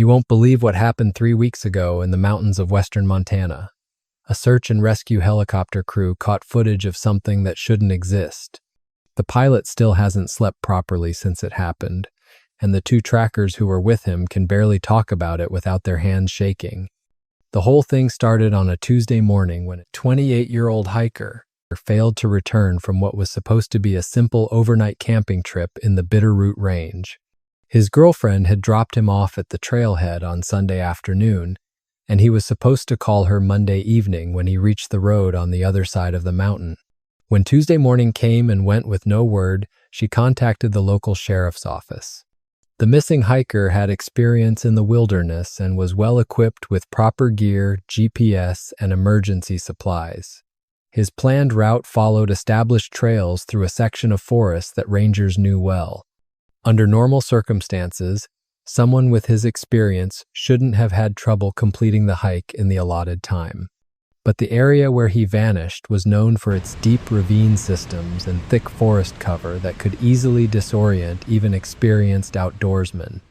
You won't believe what happened 3 weeks ago in the mountains of western Montana. A search and rescue helicopter crew caught footage of something that shouldn't exist. The pilot still hasn't slept properly since it happened, and the 2 trackers who were with him can barely talk about it without their hands shaking. The whole thing started on a Tuesday morning when a 28-year-old hiker failed to return from what was supposed to be a simple overnight camping trip in the Bitterroot Range. His girlfriend had dropped him off at the trailhead on Sunday afternoon, and he was supposed to call her Monday evening when he reached the road on the other side of the mountain. When Tuesday morning came and went with no word, she contacted the local sheriff's office. The missing hiker had experience in the wilderness and was well equipped with proper gear, GPS, and emergency supplies. His planned route followed established trails through a section of forest that rangers knew well. Under normal circumstances, someone with his experience shouldn't have had trouble completing the hike in the allotted time. But the area where he vanished was known for its deep ravine systems and thick forest cover that could easily disorient even experienced outdoorsmen.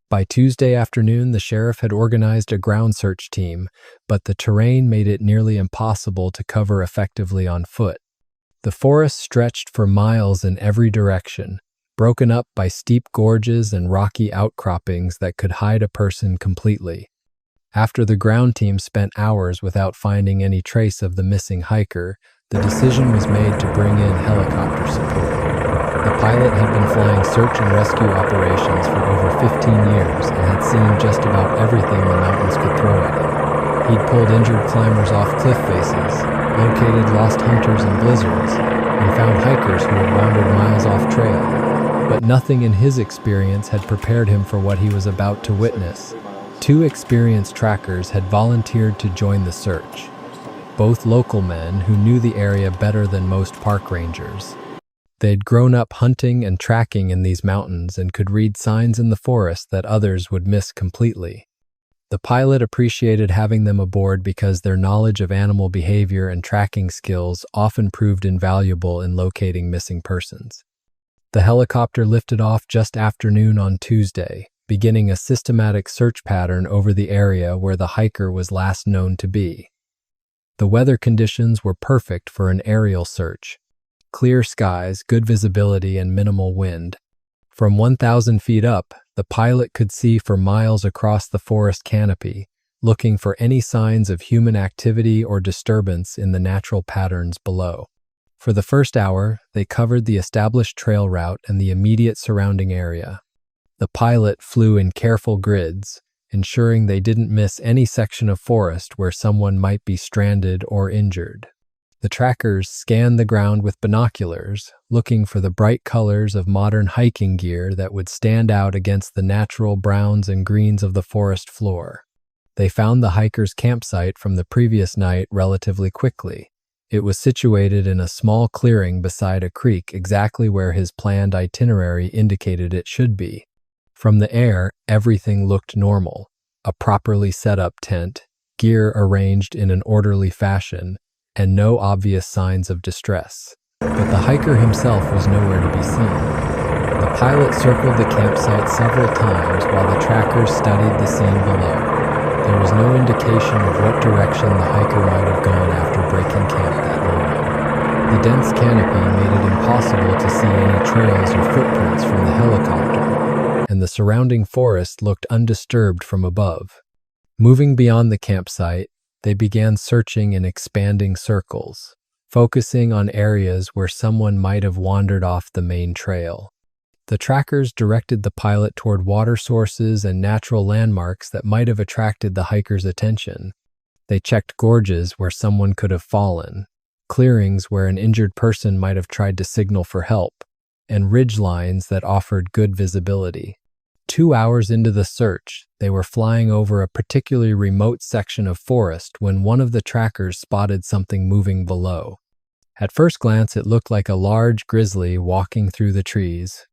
By Tuesday afternoon, the sheriff had organized a ground search team, but the terrain made it nearly impossible to cover effectively on foot. The forest stretched for miles in every direction, broken up by steep gorges and rocky outcroppings that could hide a person completely. After the ground team spent hours without finding any trace of the missing hiker, the decision was made to bring in helicopter support. The pilot had been flying search and rescue operations for over 15 years and had seen just about everything the mountains could throw at him. He'd pulled injured climbers off cliff faces, located lost hunters in blizzards, and found hikers who had wandered miles off trail. But nothing in his experience had prepared him for what he was about to witness. 2 experienced trackers had volunteered to join the search, both local men who knew the area better than most park rangers. They'd grown up hunting and tracking in these mountains and could read signs in the forest that others would miss completely. The pilot appreciated having them aboard because their knowledge of animal behavior and tracking skills often proved invaluable in locating missing persons. The helicopter lifted off just after noon on Tuesday, beginning a systematic search pattern over the area where the hiker was last known to be. The weather conditions were perfect for an aerial search. Clear skies, good visibility, and minimal wind. From 1,000 feet up, the pilot could see for miles across the forest canopy, looking for any signs of human activity or disturbance in the natural patterns below. For the first hour, they covered the established trail route and the immediate surrounding area. The pilot flew in careful grids, ensuring they didn't miss any section of forest where someone might be stranded or injured. The trackers scanned the ground with binoculars, looking for the bright colors of modern hiking gear that would stand out against the natural browns and greens of the forest floor. They found the hiker's campsite from the previous night relatively quickly. It was situated in a small clearing beside a creek exactly where his planned itinerary indicated it should be. From the air, everything looked normal. A properly set up tent, gear arranged in an orderly fashion, and no obvious signs of distress. But the hiker himself was nowhere to be seen. The pilot circled the campsite several times while the trackers studied the scene below. There was no indication of what direction the hiker might have gone after breaking camp that morning. The dense canopy made it impossible to see any trails or footprints from the helicopter, and the surrounding forest looked undisturbed from above. Moving beyond the campsite, they began searching in expanding circles, focusing on areas where someone might have wandered off the main trail. The trackers directed the pilot toward water sources and natural landmarks that might have attracted the hiker's attention. They checked gorges where someone could have fallen, clearings where an injured person might have tried to signal for help, and ridge lines that offered good visibility. 2 hours into the search, they were flying over a particularly remote section of forest when one of the trackers spotted something moving below. At first glance, it looked like a large grizzly walking through the trees.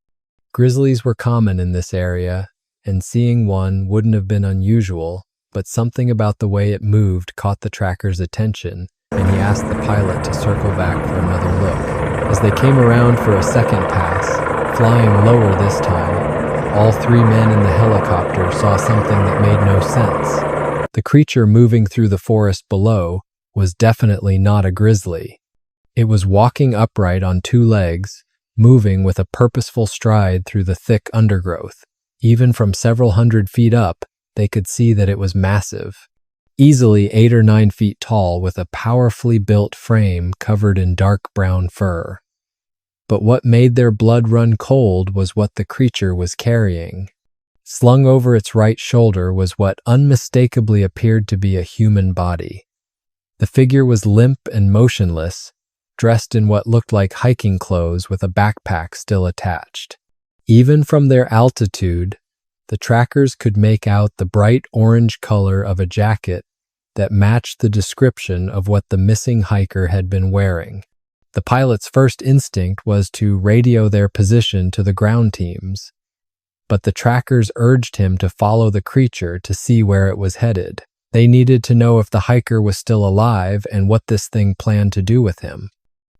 Grizzlies were common in this area, and seeing one wouldn't have been unusual, but something about the way it moved caught the tracker's attention, and he asked the pilot to circle back for another look. As they came around for a second pass, flying lower this time, all three men in the helicopter saw something that made no sense. The creature moving through the forest below was definitely not a grizzly. It was walking upright on two legs, moving with a purposeful stride through the thick undergrowth. Even from several hundred feet up, they could see that it was massive. Easily 8 or 9 feet tall with a powerfully built frame covered in dark brown fur. But what made their blood run cold was what the creature was carrying. Slung over its right shoulder was what unmistakably appeared to be a human body. The figure was limp and motionless, dressed in what looked like hiking clothes with a backpack still attached. Even from their altitude, the trackers could make out the bright orange color of a jacket that matched the description of what the missing hiker had been wearing. The pilot's first instinct was to radio their position to the ground teams, but the trackers urged him to follow the creature to see where it was headed. They needed to know if the hiker was still alive and what this thing planned to do with him.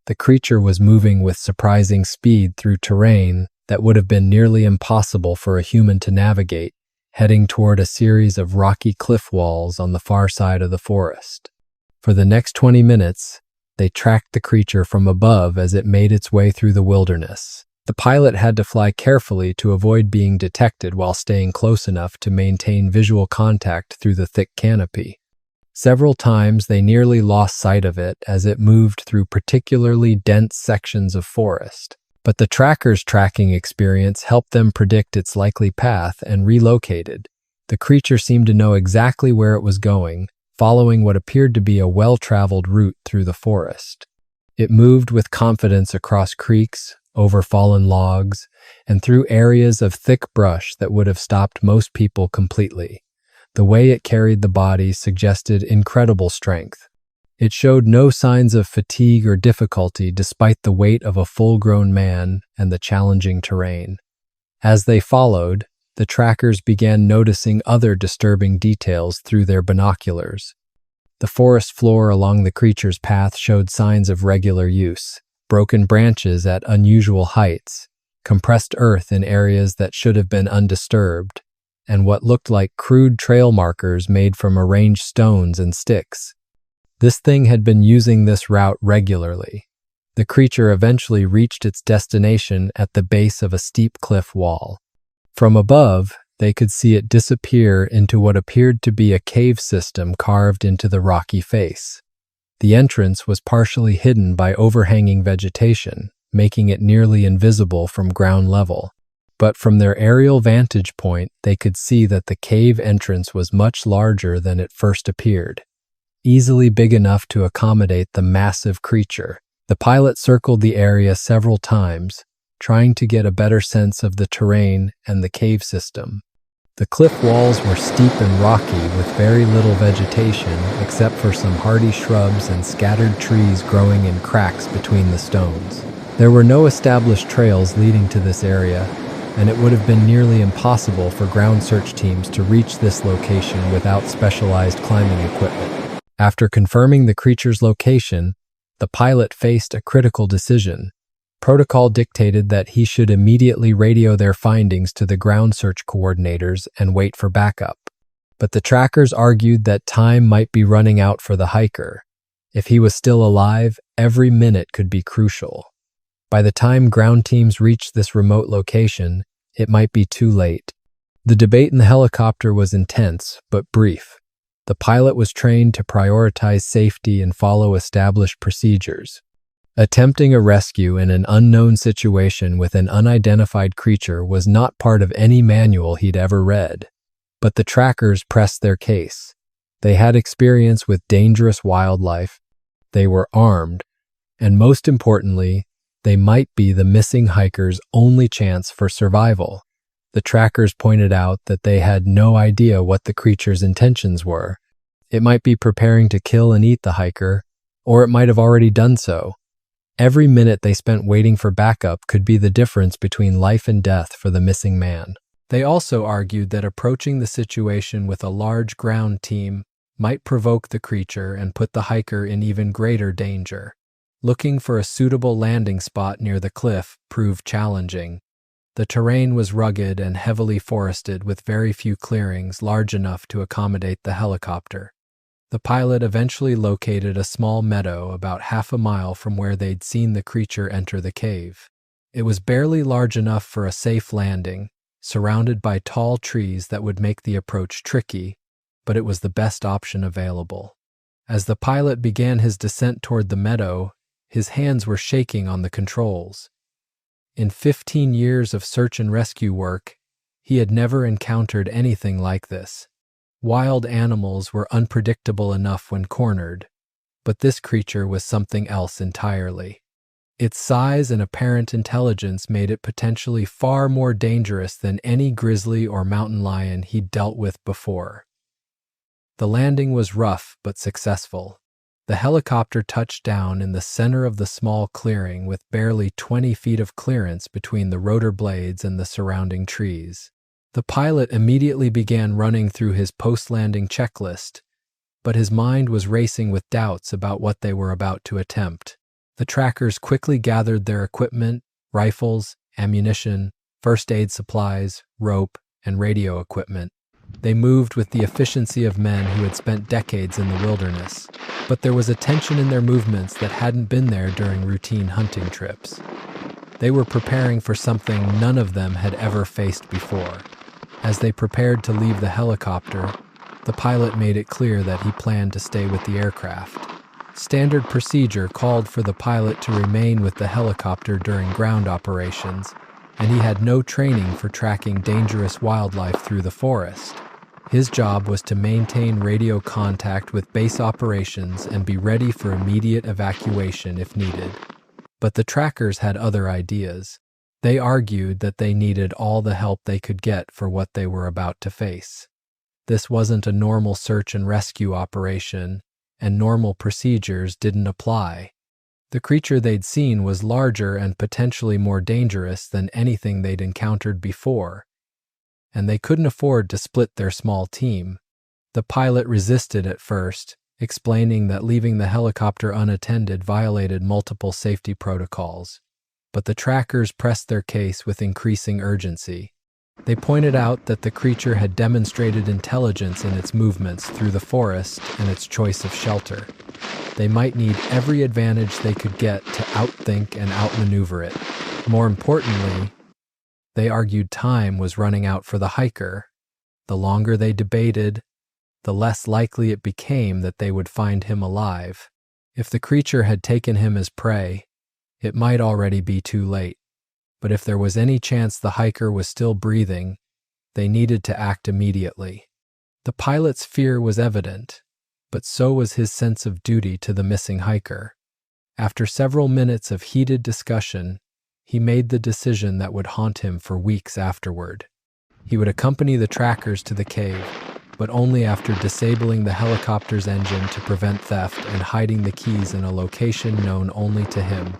The creature was moving with surprising speed through terrain that would have been nearly impossible for a human to navigate, heading toward a series of rocky cliff walls on the far side of the forest. For the next 20 minutes, they tracked the creature from above as it made its way through the wilderness. The pilot had to fly carefully to avoid being detected while staying close enough to maintain visual contact through the thick canopy. Several times they nearly lost sight of it as it moved through particularly dense sections of forest. But the trackers' tracking experience helped them predict its likely path and relocated. The creature seemed to know exactly where it was going, following what appeared to be a well-traveled route through the forest. It moved with confidence across creeks, over fallen logs, and through areas of thick brush that would have stopped most people completely. The way it carried the body suggested incredible strength. It showed no signs of fatigue or difficulty despite the weight of a full-grown man and the challenging terrain. As they followed, the trackers began noticing other disturbing details through their binoculars. The forest floor along the creature's path showed signs of regular use: broken branches at unusual heights, compressed earth in areas that should have been undisturbed, and what looked like crude trail markers made from arranged stones and sticks. This thing had been using this route regularly. The creature eventually reached its destination at the base of a steep cliff wall. From above, they could see it disappear into what appeared to be a cave system carved into the rocky face. The entrance was partially hidden by overhanging vegetation, making it nearly invisible from ground level. But from their aerial vantage point, they could see that the cave entrance was much larger than it first appeared, easily big enough to accommodate the massive creature. The pilot circled the area several times, trying to get a better sense of the terrain and the cave system. The cliff walls were steep and rocky with very little vegetation except for some hardy shrubs and scattered trees growing in cracks between the stones. There were no established trails leading to this area, and it would have been nearly impossible for ground search teams to reach this location without specialized climbing equipment. After confirming the creature's location, the pilot faced a critical decision. Protocol dictated that he should immediately radio their findings to the ground search coordinators and wait for backup. But the trackers argued that time might be running out for the hiker. If he was still alive, every minute could be crucial. By the time ground teams reached this remote location, it might be too late. The debate in the helicopter was intense, but brief. The pilot was trained to prioritize safety and follow established procedures. Attempting a rescue in an unknown situation with an unidentified creature was not part of any manual he'd ever read. But the trackers pressed their case. They had experience with dangerous wildlife, they were armed, and most importantly, they might be the missing hiker's only chance for survival. The trackers pointed out that they had no idea what the creature's intentions were. It might be preparing to kill and eat the hiker, or it might have already done so. Every minute they spent waiting for backup could be the difference between life and death for the missing man. They also argued that approaching the situation with a large ground team might provoke the creature and put the hiker in even greater danger. Looking for a suitable landing spot near the cliff proved challenging. The terrain was rugged and heavily forested with very few clearings large enough to accommodate the helicopter. The pilot eventually located a small meadow about half a mile from where they'd seen the creature enter the cave. It was barely large enough for a safe landing, surrounded by tall trees that would make the approach tricky, but it was the best option available. As the pilot began his descent toward the meadow, his hands were shaking on the controls. In 15 years of search and rescue work, he had never encountered anything like this. Wild animals were unpredictable enough when cornered, but this creature was something else entirely. Its size and apparent intelligence made it potentially far more dangerous than any grizzly or mountain lion he'd dealt with before. The landing was rough but successful. The helicopter touched down in the center of the small clearing with barely 20 feet of clearance between the rotor blades and the surrounding trees. The pilot immediately began running through his post-landing checklist, but his mind was racing with doubts about what they were about to attempt. The trackers quickly gathered their equipment, rifles, ammunition, first aid supplies, rope, and radio equipment. They moved with the efficiency of men who had spent decades in the wilderness, but there was a tension in their movements that hadn't been there during routine hunting trips. They were preparing for something none of them had ever faced before. As they prepared to leave the helicopter, the pilot made it clear that he planned to stay with the aircraft. Standard procedure called for the pilot to remain with the helicopter during ground operations, and he had no training for tracking dangerous wildlife through the forest. His job was to maintain radio contact with base operations and be ready for immediate evacuation if needed. But the trackers had other ideas. They argued that they needed all the help they could get for what they were about to face. This wasn't a normal search and rescue operation, and normal procedures didn't apply. The creature they'd seen was larger and potentially more dangerous than anything they'd encountered before, and they couldn't afford to split their small team. The pilot resisted at first, explaining that leaving the helicopter unattended violated multiple safety protocols. But the trackers pressed their case with increasing urgency. They pointed out that the creature had demonstrated intelligence in its movements through the forest and its choice of shelter. They might need every advantage they could get to outthink and outmaneuver it. More importantly, they argued time was running out for the hiker. The longer they debated, the less likely it became that they would find him alive. If the creature had taken him as prey, it might already be too late. But if there was any chance the hiker was still breathing, they needed to act immediately. The pilot's fear was evident, but so was his sense of duty to the missing hiker. After several minutes of heated discussion, he made the decision that would haunt him for weeks afterward. He would accompany the trackers to the cave, but only after disabling the helicopter's engine to prevent theft and hiding the keys in a location known only to him.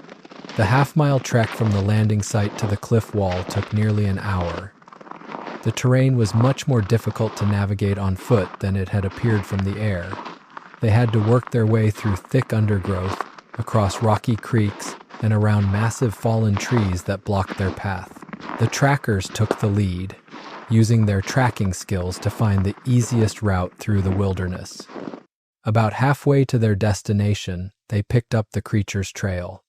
The half-mile trek from the landing site to the cliff wall took nearly an hour. The terrain was much more difficult to navigate on foot than it had appeared from the air. They had to work their way through thick undergrowth, across rocky creeks, and around massive fallen trees that blocked their path. The trackers took the lead, using their tracking skills to find the easiest route through the wilderness. About halfway to their destination, they picked up the creature's trail.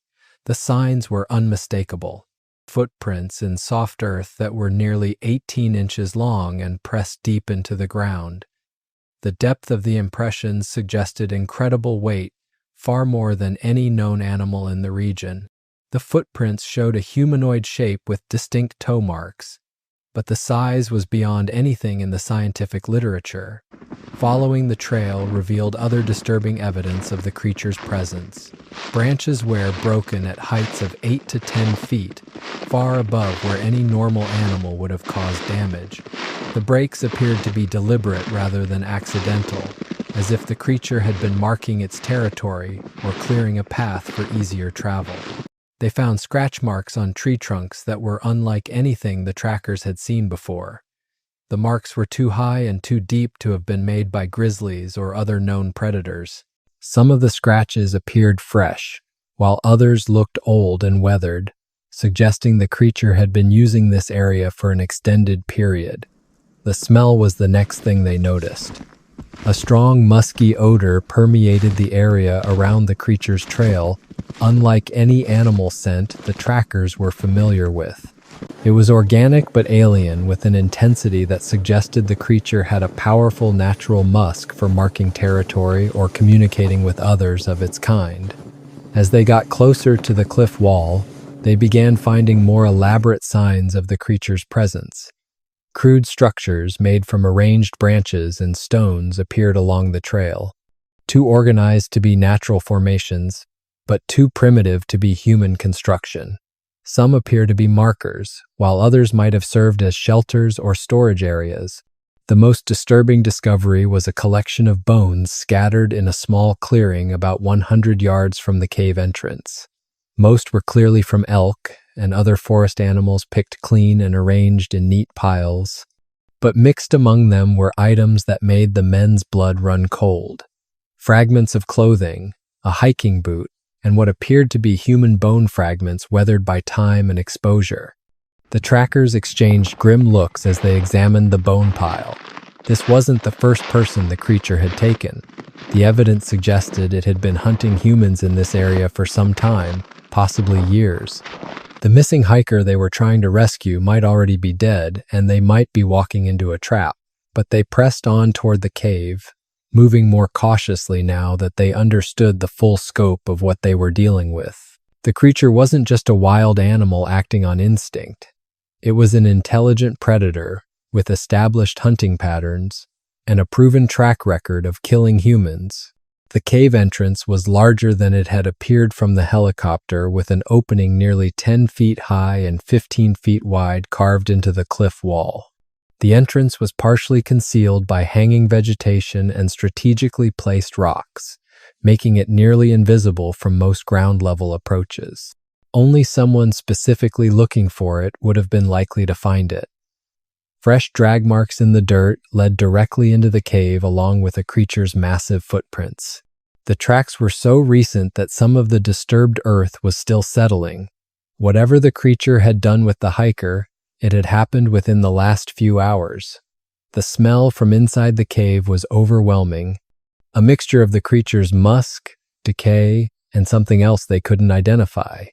The signs were unmistakable, footprints in soft earth that were nearly 18 inches long and pressed deep into the ground. The depth of the impressions suggested incredible weight, far more than any known animal in the region. The footprints showed a humanoid shape with distinct toe marks, but the size was beyond anything in the scientific literature. Following the trail revealed other disturbing evidence of the creature's presence. Branches were broken at heights of 8 to 10 feet, far above where any normal animal would have caused damage. The breaks appeared to be deliberate rather than accidental, as if the creature had been marking its territory or clearing a path for easier travel. They found scratch marks on tree trunks that were unlike anything the trackers had seen before. The marks were too high and too deep to have been made by grizzlies or other known predators. Some of the scratches appeared fresh, while others looked old and weathered, suggesting the creature had been using this area for an extended period. The smell was the next thing they noticed. A strong, musky odor permeated the area around the creature's trail, unlike any animal scent the trackers were familiar with. It was organic but alien, with an intensity that suggested the creature had a powerful natural musk for marking territory or communicating with others of its kind. As they got closer to the cliff wall, they began finding more elaborate signs of the creature's presence. Crude structures made from arranged branches and stones appeared along the trail, too organized to be natural formations, but too primitive to be human construction. Some appear to be markers, while others might have served as shelters or storage areas. The most disturbing discovery was a collection of bones scattered in a small clearing about 100 yards from the cave entrance. Most were clearly from elk and other forest animals, picked clean and arranged in neat piles. But mixed among them were items that made the men's blood run cold. Fragments of clothing, a hiking boot, and what appeared to be human bone fragments weathered by time and exposure. The trackers exchanged grim looks as they examined the bone pile. This wasn't the first person the creature had taken. The evidence suggested it had been hunting humans in this area for some time, possibly years. The missing hiker they were trying to rescue might already be dead, and they might be walking into a trap. But they pressed on toward the cave, moving more cautiously now that they understood the full scope of what they were dealing with. The creature wasn't just a wild animal acting on instinct. It was an intelligent predator with established hunting patterns and a proven track record of killing humans. The cave entrance was larger than it had appeared from the helicopter, with an opening nearly 10 feet high and 15 feet wide carved into the cliff wall. The entrance was partially concealed by hanging vegetation and strategically placed rocks, making it nearly invisible from most ground-level approaches. Only someone specifically looking for it would have been likely to find it. Fresh drag marks in the dirt led directly into the cave, along with the creature's massive footprints. The tracks were so recent that some of the disturbed earth was still settling. Whatever the creature had done with the hiker, it had happened within the last few hours. The smell from inside the cave was overwhelming, a mixture of the creature's musk, decay, and something else they couldn't identify.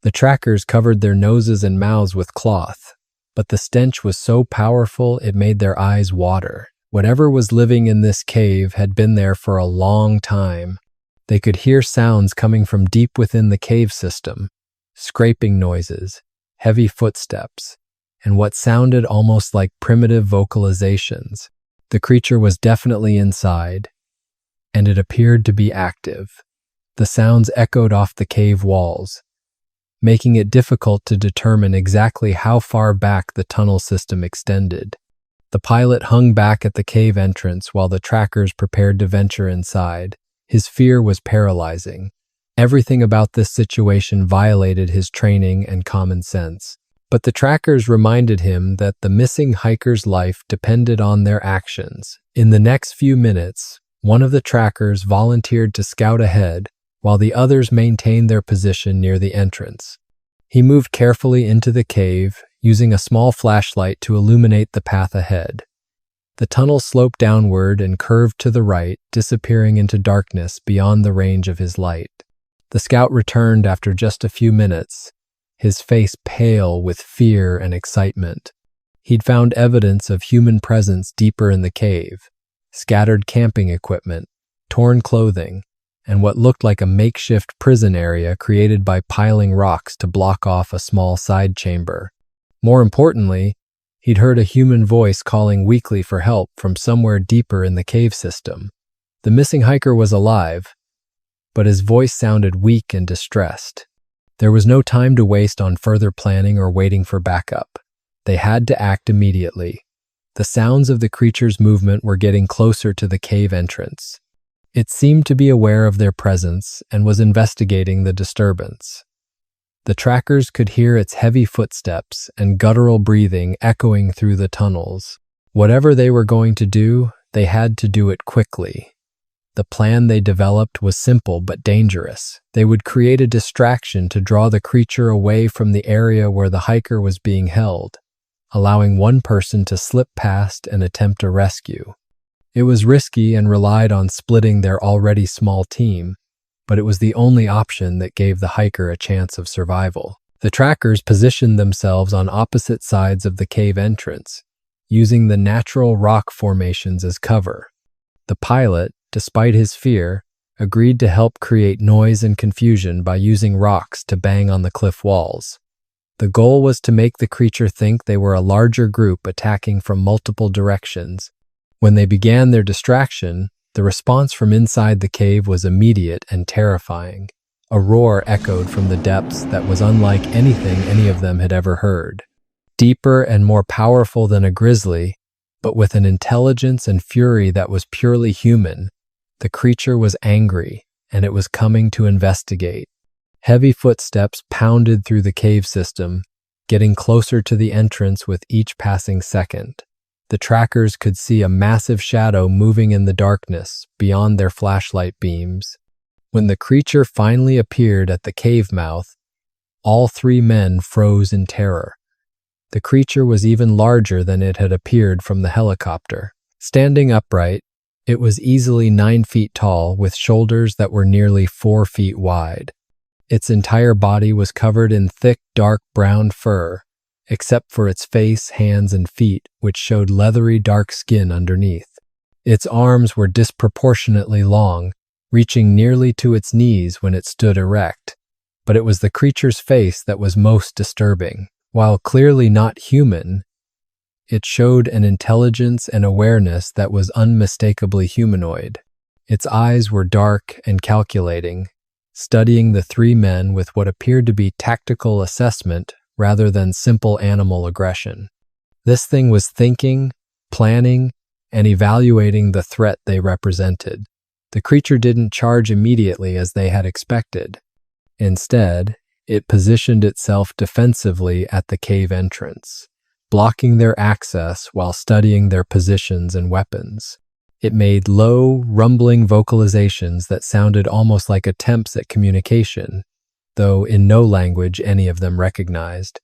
The trackers covered their noses and mouths with cloth, but the stench was so powerful it made their eyes water. Whatever was living in this cave had been there for a long time. They could hear sounds coming from deep within the cave system, scraping noises, heavy footsteps, and what sounded almost like primitive vocalizations. The creature was definitely inside, and it appeared to be active. The sounds echoed off the cave walls, making it difficult to determine exactly how far back the tunnel system extended. The pilot hung back at the cave entrance while the trackers prepared to venture inside. His fear was paralyzing. Everything about this situation violated his training and common sense. But the trackers reminded him that the missing hiker's life depended on their actions. In the next few minutes, one of the trackers volunteered to scout ahead, while the others maintained their position near the entrance. He moved carefully into the cave, using a small flashlight to illuminate the path ahead. The tunnel sloped downward and curved to the right, disappearing into darkness beyond the range of his light. The scout returned after just a few minutes, his face pale with fear and excitement. He'd found evidence of human presence deeper in the cave: scattered camping equipment, torn clothing, and what looked like a makeshift prison area created by piling rocks to block off a small side chamber. More importantly, he'd heard a human voice calling weakly for help from somewhere deeper in the cave system. The missing hiker was alive, but his voice sounded weak and distressed. There was no time to waste on further planning or waiting for backup. They had to act immediately. The sounds of the creature's movement were getting closer to the cave entrance. It seemed to be aware of their presence and was investigating the disturbance. The trackers could hear its heavy footsteps and guttural breathing echoing through the tunnels. Whatever they were going to do, they had to do it quickly. The plan they developed was simple but dangerous. They would create a distraction to draw the creature away from the area where the hiker was being held, allowing one person to slip past and attempt a rescue. It was risky and relied on splitting their already small team, but it was the only option that gave the hiker a chance of survival. The trackers positioned themselves on opposite sides of the cave entrance, using the natural rock formations as cover. The pilot, despite his fear, agreed to help create noise and confusion by using rocks to bang on the cliff walls. The goal was to make the creature think they were a larger group attacking from multiple directions. When they began their distraction, the response from inside the cave was immediate and terrifying. A roar echoed from the depths that was unlike anything any of them had ever heard. Deeper and more powerful than a grizzly, but with an intelligence and fury that was purely human, the creature was angry, and it was coming to investigate. Heavy footsteps pounded through the cave system, getting closer to the entrance with each passing second. The trackers could see a massive shadow moving in the darkness beyond their flashlight beams. When the creature finally appeared at the cave mouth, all three men froze in terror. The creature was even larger than it had appeared from the helicopter. Standing upright, it was easily 9 feet tall with shoulders that were nearly 4 feet wide. Its entire body was covered in thick, dark brown fur, except for its face, hands, and feet, which showed leathery, dark skin underneath. Its arms were disproportionately long, reaching nearly to its knees when it stood erect. But it was the creature's face that was most disturbing. While clearly not human, it showed an intelligence and awareness that was unmistakably humanoid. Its eyes were dark and calculating, studying the three men with what appeared to be tactical assessment rather than simple animal aggression. This thing was thinking, planning, and evaluating the threat they represented. The creature didn't charge immediately as they had expected. Instead, it positioned itself defensively at the cave entrance, blocking their access while studying their positions and weapons. It made low, rumbling vocalizations that sounded almost like attempts at communication, though in no language any of them recognized.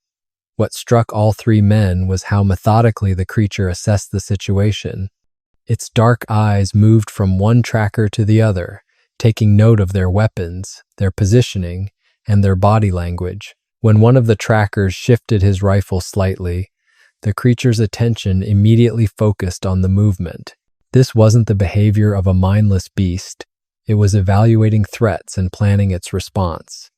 What struck all three men was how methodically the creature assessed the situation. Its dark eyes moved from one tracker to the other, taking note of their weapons, their positioning, and their body language. When one of the trackers shifted his rifle slightly, the creature's attention immediately focused on the movement. This wasn't the behavior of a mindless beast. It was evaluating threats and planning its response.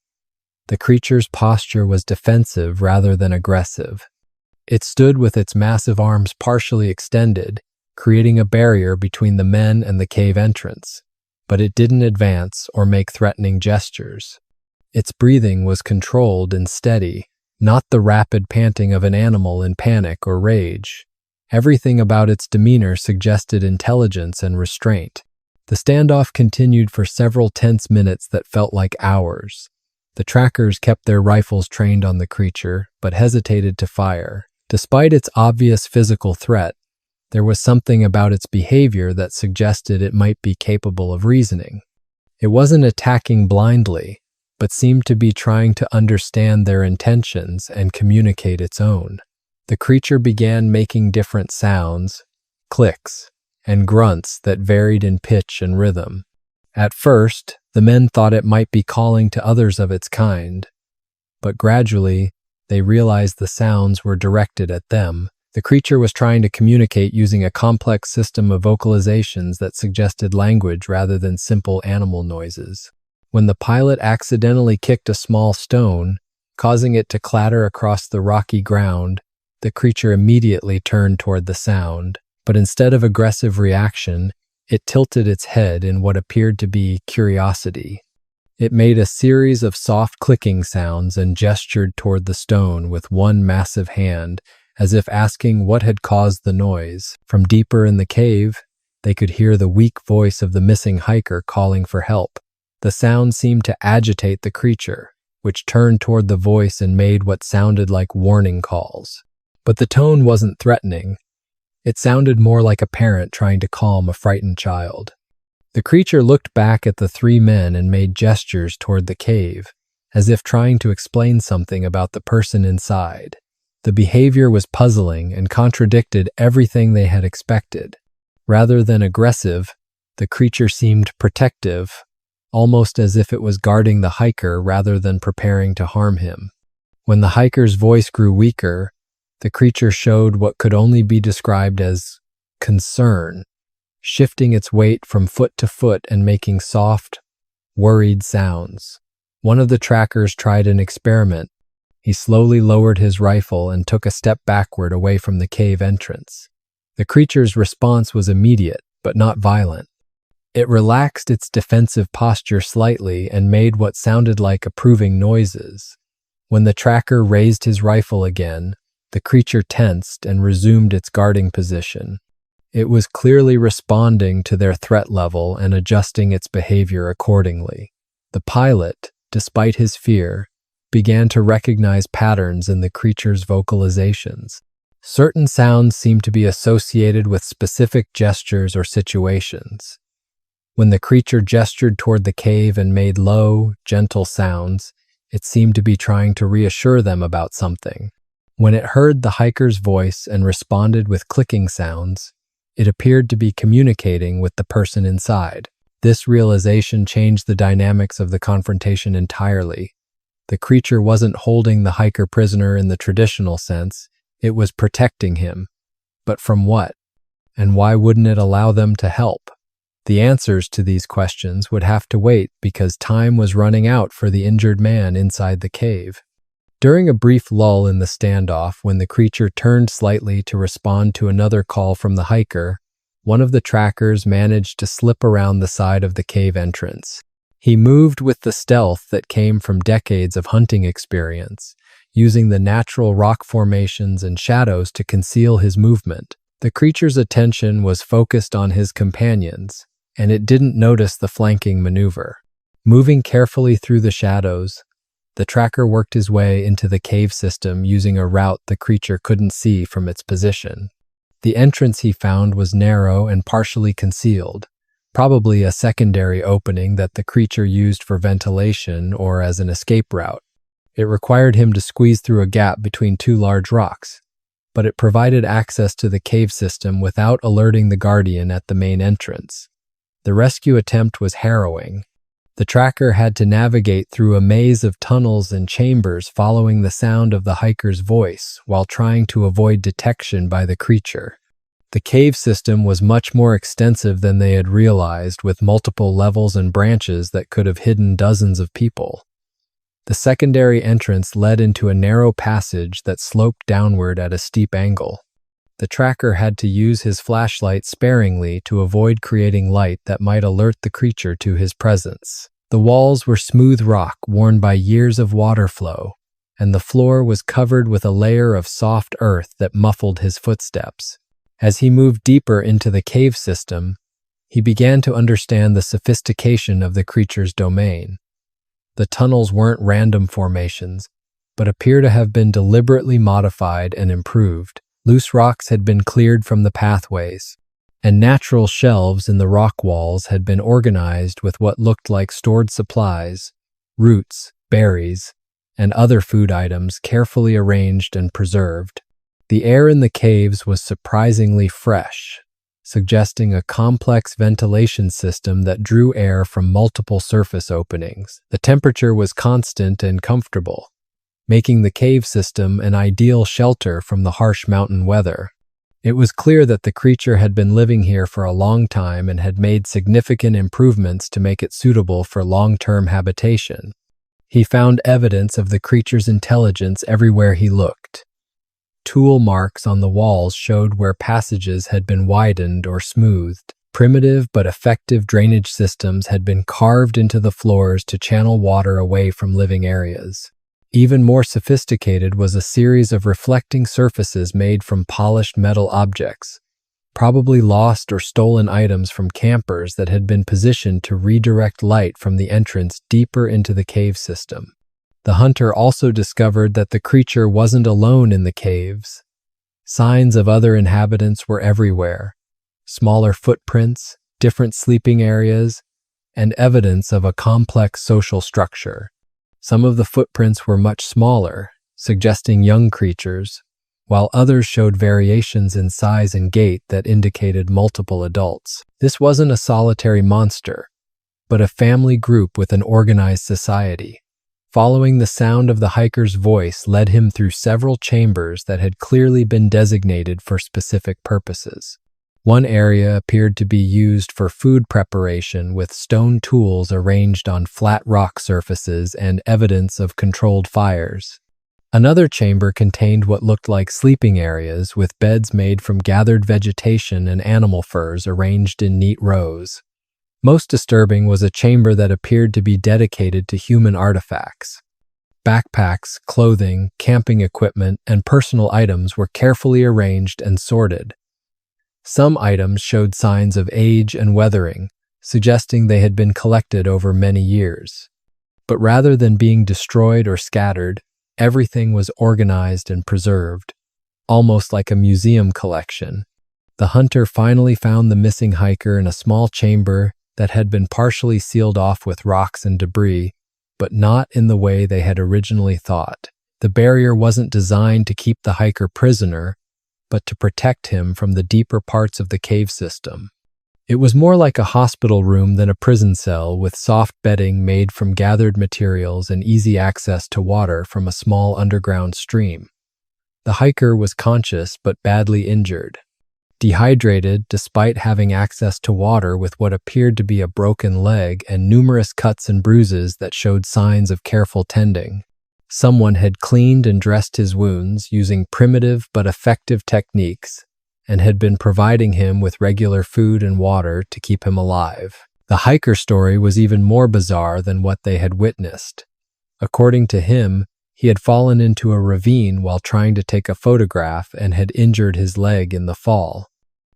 The creature's posture was defensive rather than aggressive. It stood with its massive arms partially extended, creating a barrier between the men and the cave entrance. But it didn't advance or make threatening gestures. Its breathing was controlled and steady, not the rapid panting of an animal in panic or rage. Everything about its demeanor suggested intelligence and restraint. The standoff continued for several tense minutes that felt like hours. The trackers kept their rifles trained on the creature, but hesitated to fire. Despite its obvious physical threat, there was something about its behavior that suggested it might be capable of reasoning. It wasn't attacking blindly, but seemed to be trying to understand their intentions and communicate its own. The creature began making different sounds, clicks, and grunts that varied in pitch and rhythm. At first, the men thought it might be calling to others of its kind, but gradually, they realized the sounds were directed at them. The creature was trying to communicate using a complex system of vocalizations that suggested language rather than simple animal noises. When the pilot accidentally kicked a small stone, causing it to clatter across the rocky ground, the creature immediately turned toward the sound. But instead of aggressive reaction, it tilted its head in what appeared to be curiosity. It made a series of soft clicking sounds and gestured toward the stone with one massive hand, as if asking what had caused the noise. From deeper in the cave, they could hear the weak voice of the missing hiker calling for help. The sound seemed to agitate the creature, which turned toward the voice and made what sounded like warning calls. But the tone wasn't threatening. It sounded more like a parent trying to calm a frightened child. The creature looked back at the three men and made gestures toward the cave, as if trying to explain something about the person inside. The behavior was puzzling and contradicted everything they had expected. Rather than aggressive, the creature seemed protective, almost as if it was guarding the hiker rather than preparing to harm him. When the hiker's voice grew weaker, the creature showed what could only be described as concern, shifting its weight from foot to foot and making soft, worried sounds. One of the trackers tried an experiment. He slowly lowered his rifle and took a step backward away from the cave entrance. The creature's response was immediate, but not violent. It relaxed its defensive posture slightly and made what sounded like approving noises. When the tracker raised his rifle again, the creature tensed and resumed its guarding position. It was clearly responding to their threat level and adjusting its behavior accordingly. The pilot, despite his fear, began to recognize patterns in the creature's vocalizations. Certain sounds seemed to be associated with specific gestures or situations. When the creature gestured toward the cave and made low, gentle sounds, it seemed to be trying to reassure them about something. When it heard the hiker's voice and responded with clicking sounds, it appeared to be communicating with the person inside. This realization changed the dynamics of the confrontation entirely. The creature wasn't holding the hiker prisoner in the traditional sense, it was protecting him. But from what? And why wouldn't it allow them to help? The answers to these questions would have to wait because time was running out for the injured man inside the cave. During a brief lull in the standoff, when the creature turned slightly to respond to another call from the hiker, one of the trackers managed to slip around the side of the cave entrance. He moved with the stealth that came from decades of hunting experience, using the natural rock formations and shadows to conceal his movement. The creature's attention was focused on his companions, and it didn't notice the flanking maneuver. Moving carefully through the shadows, the tracker worked his way into the cave system using a route the creature couldn't see from its position. The entrance he found was narrow and partially concealed, probably a secondary opening that the creature used for ventilation or as an escape route. It required him to squeeze through a gap between two large rocks, but it provided access to the cave system without alerting the guardian at the main entrance. The rescue attempt was harrowing. The tracker had to navigate through a maze of tunnels and chambers following the sound of the hiker's voice while trying to avoid detection by the creature. The cave system was much more extensive than they had realized, with multiple levels and branches that could have hidden dozens of people. The secondary entrance led into a narrow passage that sloped downward at a steep angle. The tracker had to use his flashlight sparingly to avoid creating light that might alert the creature to his presence. The walls were smooth rock worn by years of water flow, and the floor was covered with a layer of soft earth that muffled his footsteps. As he moved deeper into the cave system, he began to understand the sophistication of the creature's domain. The tunnels weren't random formations, but appear to have been deliberately modified and improved. Loose rocks had been cleared from the pathways, and natural shelves in the rock walls had been organized with what looked like stored supplies, roots, berries, and other food items carefully arranged and preserved. The air in the caves was surprisingly fresh, suggesting a complex ventilation system that drew air from multiple surface openings. The temperature was constant and comfortable, making the cave system an ideal shelter from the harsh mountain weather. It was clear that the creature had been living here for a long time and had made significant improvements to make it suitable for long-term habitation. He found evidence of the creature's intelligence everywhere he looked. Tool marks on the walls showed where passages had been widened or smoothed. Primitive but effective drainage systems had been carved into the floors to channel water away from living areas. Even more sophisticated was a series of reflecting surfaces made from polished metal objects, probably lost or stolen items from campers that had been positioned to redirect light from the entrance deeper into the cave system. The hunter also discovered that the creature wasn't alone in the caves. Signs of other inhabitants were everywhere: smaller footprints, different sleeping areas, and evidence of a complex social structure. Some of the footprints were much smaller, suggesting young creatures, while others showed variations in size and gait that indicated multiple adults. This wasn't a solitary monster, but a family group with an organized society. Following the sound of the hiker's voice led him through several chambers that had clearly been designated for specific purposes. One area appeared to be used for food preparation with stone tools arranged on flat rock surfaces and evidence of controlled fires. Another chamber contained what looked like sleeping areas with beds made from gathered vegetation and animal furs arranged in neat rows. Most disturbing was a chamber that appeared to be dedicated to human artifacts. Backpacks, clothing, camping equipment, and personal items were carefully arranged and sorted. Some items showed signs of age and weathering, suggesting they had been collected over many years. But rather than being destroyed or scattered, everything was organized and preserved, almost like a museum collection. The hunter finally found the missing hiker in a small chamber that had been partially sealed off with rocks and debris, but not in the way they had originally thought. The barrier wasn't designed to keep the hiker prisoner, but to protect him from the deeper parts of the cave system. It was more like a hospital room than a prison cell, with soft bedding made from gathered materials and easy access to water from a small underground stream. The hiker was conscious but badly injured. Dehydrated despite having access to water with what appeared to be a broken leg and numerous cuts and bruises that showed signs of careful tending. Someone had cleaned and dressed his wounds using primitive but effective techniques and had been providing him with regular food and water to keep him alive. The hiker's story was even more bizarre than what they had witnessed. According to him, he had fallen into a ravine while trying to take a photograph and had injured his leg in the fall.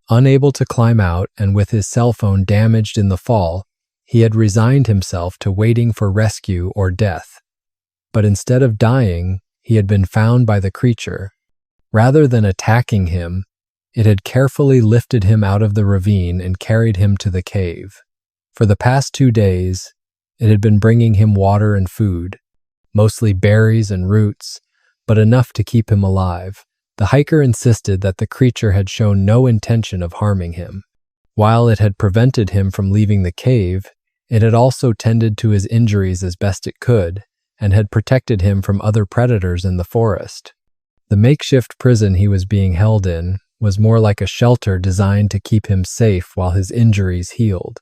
Unable to climb out and with his cell phone damaged in the fall, he had resigned himself to waiting for rescue or death. But instead of dying, he had been found by the creature. Rather than attacking him, it had carefully lifted him out of the ravine and carried him to the cave. For the past 2 days, it had been bringing him water and food, mostly berries and roots, but enough to keep him alive. The hiker insisted that the creature had shown no intention of harming him. While it had prevented him from leaving the cave, it had also tended to his injuries as best it could, and had protected him from other predators in the forest. The makeshift prison he was being held in was more like a shelter designed to keep him safe while his injuries healed.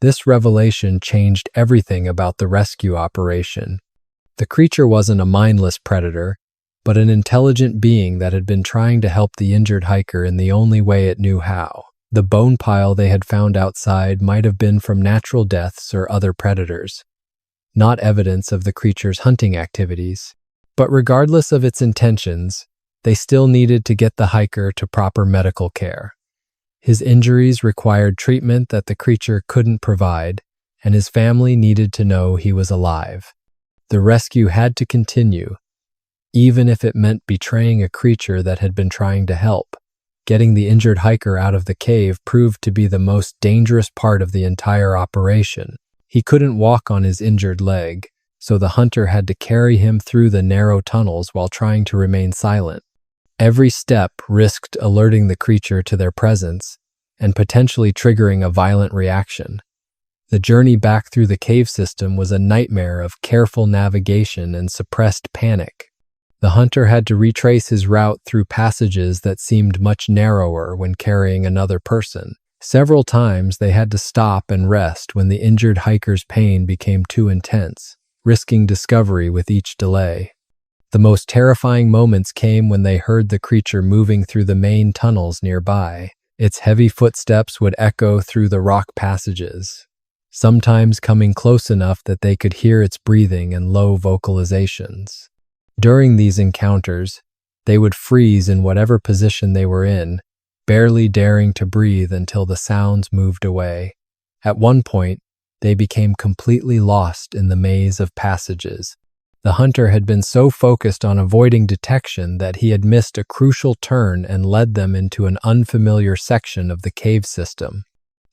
This revelation changed everything about the rescue operation. The creature wasn't a mindless predator, but an intelligent being that had been trying to help the injured hiker in the only way it knew how. The bone pile they had found outside might have been from natural deaths or other predators, not evidence of the creature's hunting activities. But regardless of its intentions, they still needed to get the hiker to proper medical care. His injuries required treatment that the creature couldn't provide, and his family needed to know he was alive. The rescue had to continue, even if it meant betraying a creature that had been trying to help. Getting the injured hiker out of the cave proved to be the most dangerous part of the entire operation. He couldn't walk on his injured leg, so the hunter had to carry him through the narrow tunnels while trying to remain silent. Every step risked alerting the creature to their presence and potentially triggering a violent reaction. The journey back through the cave system was a nightmare of careful navigation and suppressed panic. The hunter had to retrace his route through passages that seemed much narrower when carrying another person. Several times they had to stop and rest when the injured hiker's pain became too intense, risking discovery with each delay. The most terrifying moments came when they heard the creature moving through the main tunnels nearby. Its heavy footsteps would echo through the rock passages, sometimes coming close enough that they could hear its breathing and low vocalizations. During these encounters, they would freeze in whatever position they were in, barely daring to breathe until the sounds moved away. At one point, they became completely lost in the maze of passages. The hunter had been so focused on avoiding detection that he had missed a crucial turn and led them into an unfamiliar section of the cave system.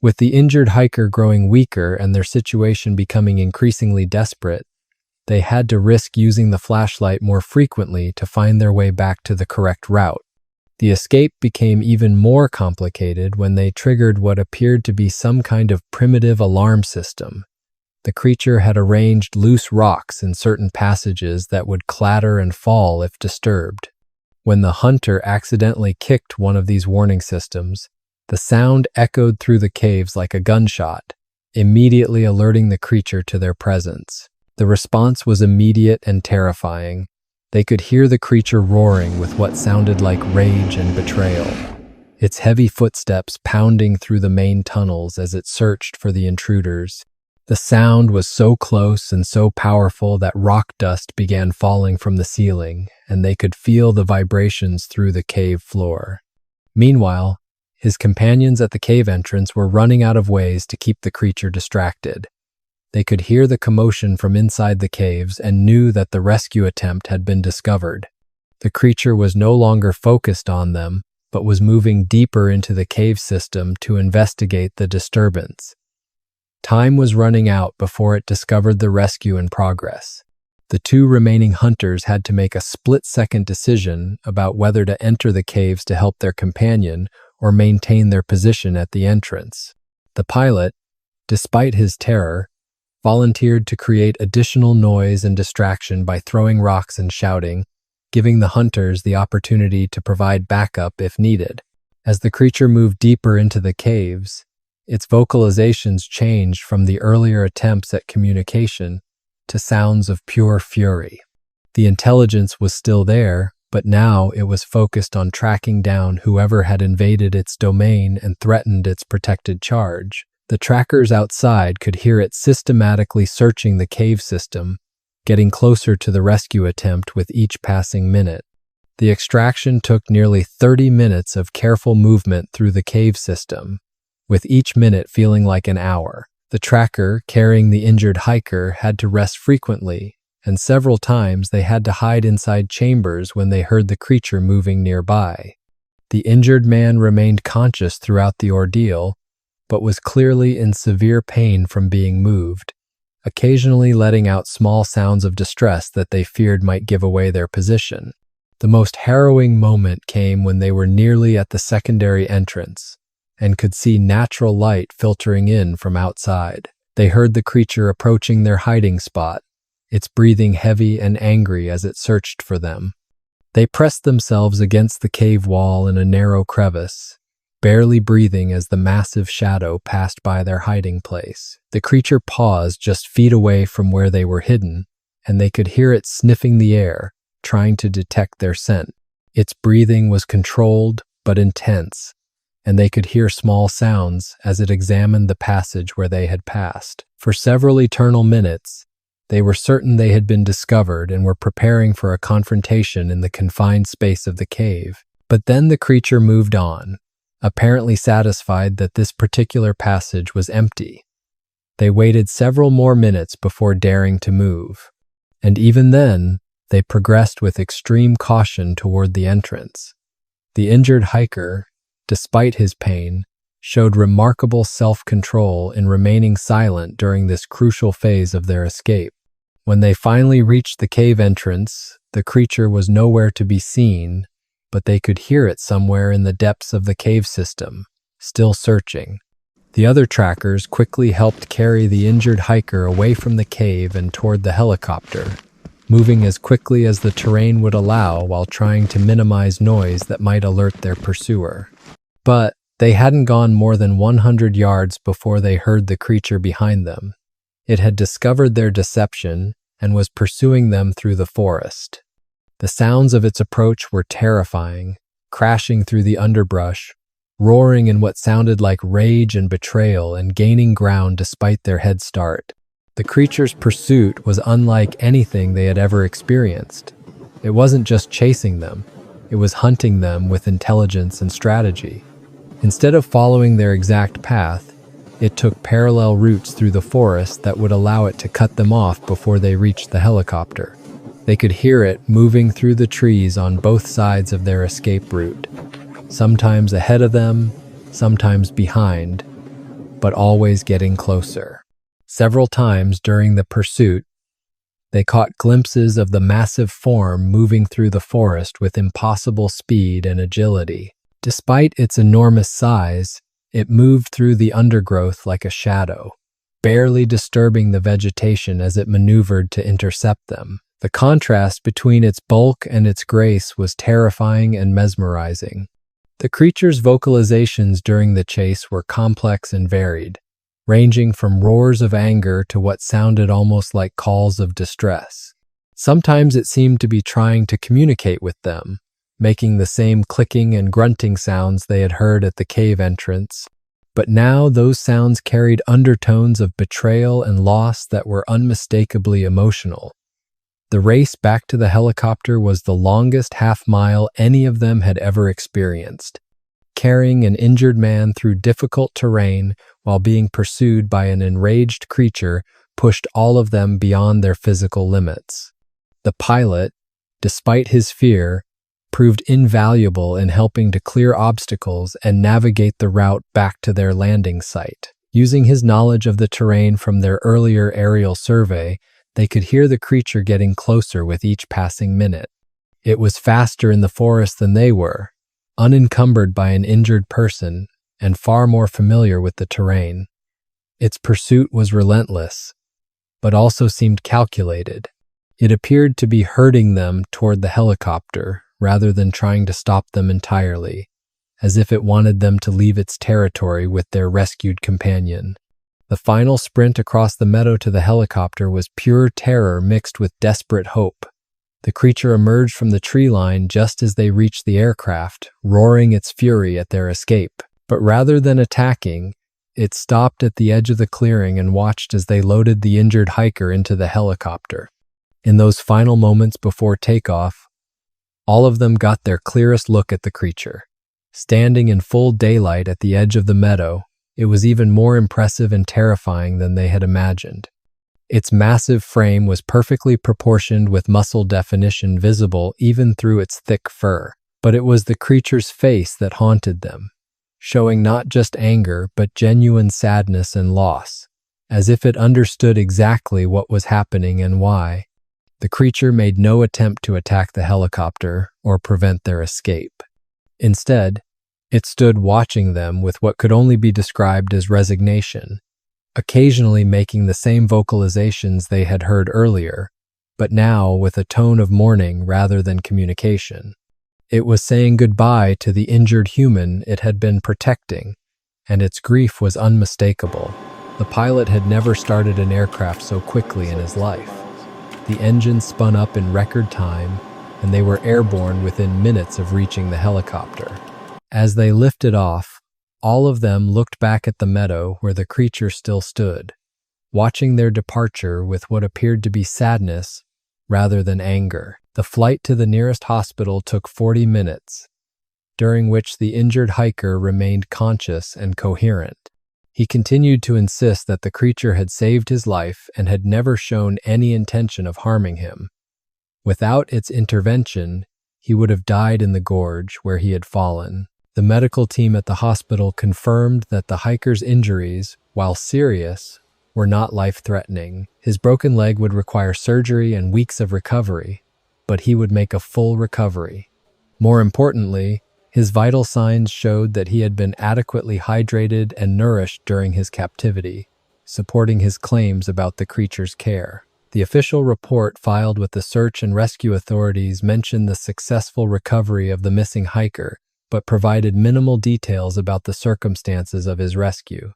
With the injured hiker growing weaker and their situation becoming increasingly desperate, they had to risk using the flashlight more frequently to find their way back to the correct route. The escape became even more complicated when they triggered what appeared to be some kind of primitive alarm system. The creature had arranged loose rocks in certain passages that would clatter and fall if disturbed. When the hunter accidentally kicked one of these warning systems, the sound echoed through the caves like a gunshot, immediately alerting the creature to their presence. The response was immediate and terrifying. They could hear the creature roaring with what sounded like rage and betrayal, its heavy footsteps pounding through the main tunnels as it searched for the intruders. The sound was so close and so powerful that rock dust began falling from the ceiling, and they could feel the vibrations through the cave floor. Meanwhile, his companions at the cave entrance were running out of ways to keep the creature distracted. They could hear the commotion from inside the caves and knew that the rescue attempt had been discovered. The creature was no longer focused on them, but was moving deeper into the cave system to investigate the disturbance. Time was running out before it discovered the rescue in progress. The two remaining hunters had to make a split-second decision about whether to enter the caves to help their companion or maintain their position at the entrance. The pilot, despite his terror, volunteered to create additional noise and distraction by throwing rocks and shouting, giving the hunters the opportunity to provide backup if needed. As the creature moved deeper into the caves, its vocalizations changed from the earlier attempts at communication to sounds of pure fury. The intelligence was still there, but now it was focused on tracking down whoever had invaded its domain and threatened its protected charge. The trackers outside could hear it systematically searching the cave system, getting closer to the rescue attempt with each passing minute. The extraction took nearly 30 minutes of careful movement through the cave system, with each minute feeling like an hour. The tracker, carrying the injured hiker, had to rest frequently, and several times they had to hide inside chambers when they heard the creature moving nearby. The injured man remained conscious throughout the ordeal, but was clearly in severe pain from being moved, occasionally letting out small sounds of distress that they feared might give away their position. The most harrowing moment came when they were nearly at the secondary entrance and could see natural light filtering in from outside. They heard the creature approaching their hiding spot, its breathing heavy and angry as it searched for them. They pressed themselves against the cave wall in a narrow crevice, barely breathing as the massive shadow passed by their hiding place. The creature paused just feet away from where they were hidden, and they could hear it sniffing the air, trying to detect their scent. Its breathing was controlled but intense, and they could hear small sounds as it examined the passage where they had passed. For several eternal minutes, they were certain they had been discovered and were preparing for a confrontation in the confined space of the cave. But then the creature moved on, apparently satisfied that this particular passage was empty. They waited several more minutes before daring to move, and even then, they progressed with extreme caution toward the entrance. The injured hiker, despite his pain, showed remarkable self-control in remaining silent during this crucial phase of their escape. When they finally reached the cave entrance, the creature was nowhere to be seen, but they could hear it somewhere in the depths of the cave system, still searching. The other trackers quickly helped carry the injured hiker away from the cave and toward the helicopter, moving as quickly as the terrain would allow while trying to minimize noise that might alert their pursuer. But they hadn't gone more than 100 yards before they heard the creature behind them. It had discovered their deception and was pursuing them through the forest. The sounds of its approach were terrifying, crashing through the underbrush, roaring in what sounded like rage and betrayal and gaining ground despite their head start. The creature's pursuit was unlike anything they had ever experienced. It wasn't just chasing them, it was hunting them with intelligence and strategy. Instead of following their exact path, it took parallel routes through the forest that would allow it to cut them off before they reached the helicopter. They could hear it moving through the trees on both sides of their escape route, sometimes ahead of them, sometimes behind, but always getting closer. Several times during the pursuit, they caught glimpses of the massive form moving through the forest with impossible speed and agility. Despite its enormous size, it moved through the undergrowth like a shadow, barely disturbing the vegetation as it maneuvered to intercept them. The contrast between its bulk and its grace was terrifying and mesmerizing. The creature's vocalizations during the chase were complex and varied, ranging from roars of anger to what sounded almost like calls of distress. Sometimes it seemed to be trying to communicate with them, making the same clicking and grunting sounds they had heard at the cave entrance. But now those sounds carried undertones of betrayal and loss that were unmistakably emotional. The race back to the helicopter was the longest half-mile any of them had ever experienced, carrying an injured man through difficult terrain while being pursued by an enraged creature pushed all of them beyond their physical limits. The pilot, despite his fear, proved invaluable in helping to clear obstacles and navigate the route back to their landing site. Using his knowledge of the terrain from their earlier aerial survey, they could hear the creature getting closer with each passing minute. It was faster in the forest than they were, unencumbered by an injured person, and far more familiar with the terrain. Its pursuit was relentless, but also seemed calculated. It appeared to be herding them toward the helicopter rather than trying to stop them entirely, as if it wanted them to leave its territory with their rescued companion. The final sprint across the meadow to the helicopter was pure terror mixed with desperate hope. The creature emerged from the tree line just as they reached the aircraft, roaring its fury at their escape. But rather than attacking, it stopped at the edge of the clearing and watched as they loaded the injured hiker into the helicopter. In those final moments before takeoff, all of them got their clearest look at the creature. Standing in full daylight at the edge of the meadow, it was even more impressive and terrifying than they had imagined. Its massive frame was perfectly proportioned with muscle definition visible even through its thick fur. But it was the creature's face that haunted them, showing not just anger but genuine sadness and loss, as if it understood exactly what was happening and why. The creature made no attempt to attack the helicopter or prevent their escape. Instead, it stood watching them with what could only be described as resignation, occasionally making the same vocalizations they had heard earlier, but now with a tone of mourning rather than communication. It was saying goodbye to the injured human it had been protecting, and its grief was unmistakable. The pilot had never started an aircraft so quickly in his life. The engine spun up in record time, and they were airborne within minutes of reaching the helicopter. As they lifted off, all of them looked back at the meadow where the creature still stood, watching their departure with what appeared to be sadness rather than anger. The flight to the nearest hospital took 40 minutes, during which the injured hiker remained conscious and coherent. He continued to insist that the creature had saved his life and had never shown any intention of harming him. Without its intervention, he would have died in the gorge where he had fallen. The medical team at the hospital confirmed that the hiker's injuries, while serious, were not life-threatening. His broken leg would require surgery and weeks of recovery, but he would make a full recovery. More importantly, his vital signs showed that he had been adequately hydrated and nourished during his captivity, supporting his claims about the creature's care. The official report filed with the search and rescue authorities mentioned the successful recovery of the missing hiker, but provided minimal details about the circumstances of his rescue.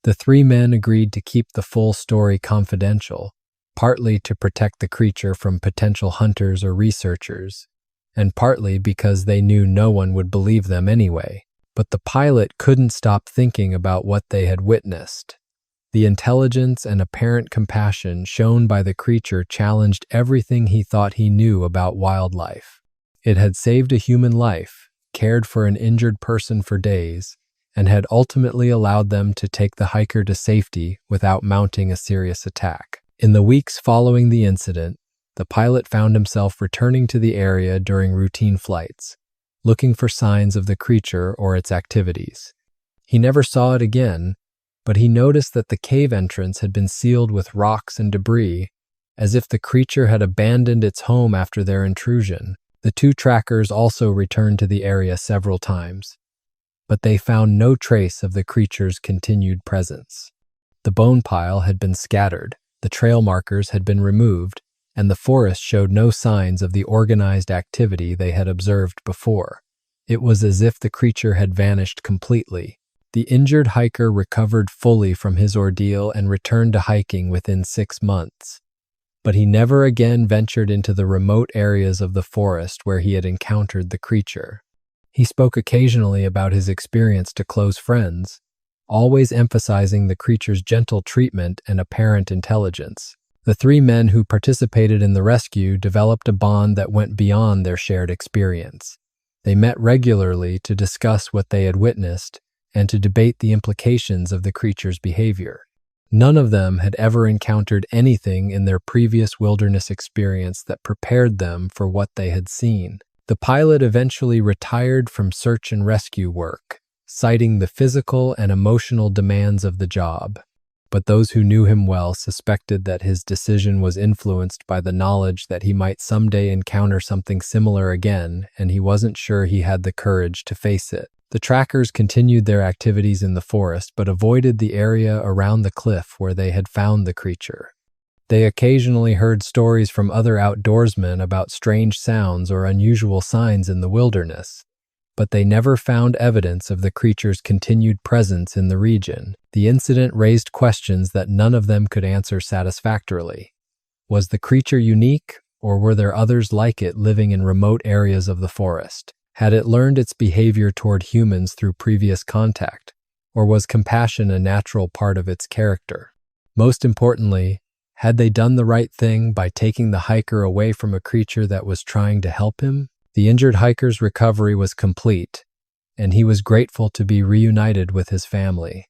The three men agreed to keep the full story confidential, partly to protect the creature from potential hunters or researchers, and partly because they knew no one would believe them anyway. But the pilot couldn't stop thinking about what they had witnessed. The intelligence and apparent compassion shown by the creature challenged everything he thought he knew about wildlife. It had saved a human life, cared for an injured person for days, and had ultimately allowed them to take the hiker to safety without mounting a serious attack. In the weeks following the incident, the pilot found himself returning to the area during routine flights, looking for signs of the creature or its activities. He never saw it again, but he noticed that the cave entrance had been sealed with rocks and debris, as if the creature had abandoned its home after their intrusion. The two trackers also returned to the area several times, but they found no trace of the creature's continued presence. The bone pile had been scattered, the trail markers had been removed, and the forest showed no signs of the organized activity they had observed before. It was as if the creature had vanished completely. The injured hiker recovered fully from his ordeal and returned to hiking within 6 months. But he never again ventured into the remote areas of the forest where he had encountered the creature. He spoke occasionally about his experience to close friends, always emphasizing the creature's gentle treatment and apparent intelligence. The 3 men who participated in the rescue developed a bond that went beyond their shared experience. They met regularly to discuss what they had witnessed and to debate the implications of the creature's behavior. None of them had ever encountered anything in their previous wilderness experience that prepared them for what they had seen. The pilot eventually retired from search and rescue work, citing the physical and emotional demands of the job. But those who knew him well suspected that his decision was influenced by the knowledge that he might someday encounter something similar again, and he wasn't sure he had the courage to face it. The trackers continued their activities in the forest, but avoided the area around the cliff where they had found the creature. They occasionally heard stories from other outdoorsmen about strange sounds or unusual signs in the wilderness, but they never found evidence of the creature's continued presence in the region. The incident raised questions that none of them could answer satisfactorily. Was the creature unique, or were there others like it living in remote areas of the forest? Had it learned its behavior toward humans through previous contact, or was compassion a natural part of its character? Most importantly, had they done the right thing by taking the hiker away from a creature that was trying to help him? The injured hiker's recovery was complete, and he was grateful to be reunited with his family.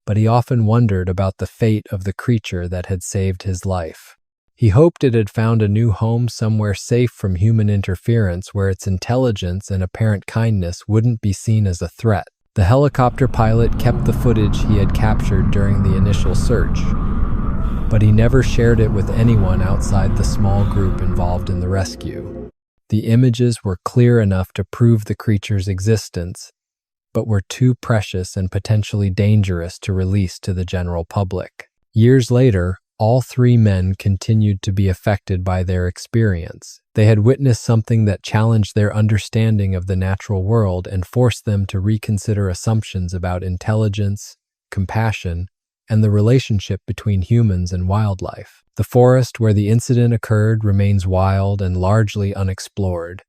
But he often wondered about the fate of the creature that had saved his life. He hoped it had found a new home somewhere safe from human interference where its intelligence and apparent kindness wouldn't be seen as a threat. The helicopter pilot kept the footage he had captured during the initial search, but he never shared it with anyone outside the small group involved in the rescue. The images were clear enough to prove the creature's existence, but were too precious and potentially dangerous to release to the general public. Years later, all 3 men continued to be affected by their experience. They had witnessed something that challenged their understanding of the natural world and forced them to reconsider assumptions about intelligence, compassion, and the relationship between humans and wildlife. The forest where the incident occurred remains wild and largely unexplored.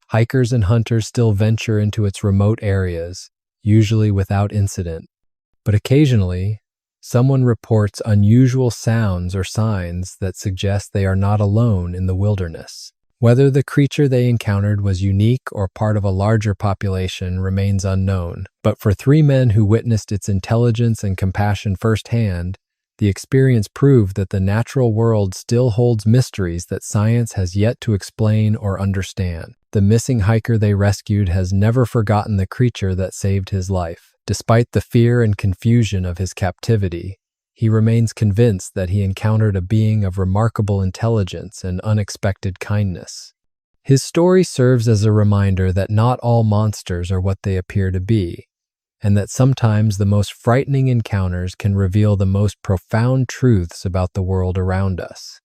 Hikers and hunters still venture into its remote areas, usually without incident, but occasionally, someone reports unusual sounds or signs that suggest they are not alone in the wilderness. Whether the creature they encountered was unique or part of a larger population remains unknown, but for 3 men who witnessed its intelligence and compassion firsthand, the experience proved that the natural world still holds mysteries that science has yet to explain or understand. The missing hiker they rescued has never forgotten the creature that saved his life. Despite the fear and confusion of his captivity, he remains convinced that he encountered a being of remarkable intelligence and unexpected kindness. His story serves as a reminder that not all monsters are what they appear to be, and that sometimes the most frightening encounters can reveal the most profound truths about the world around us.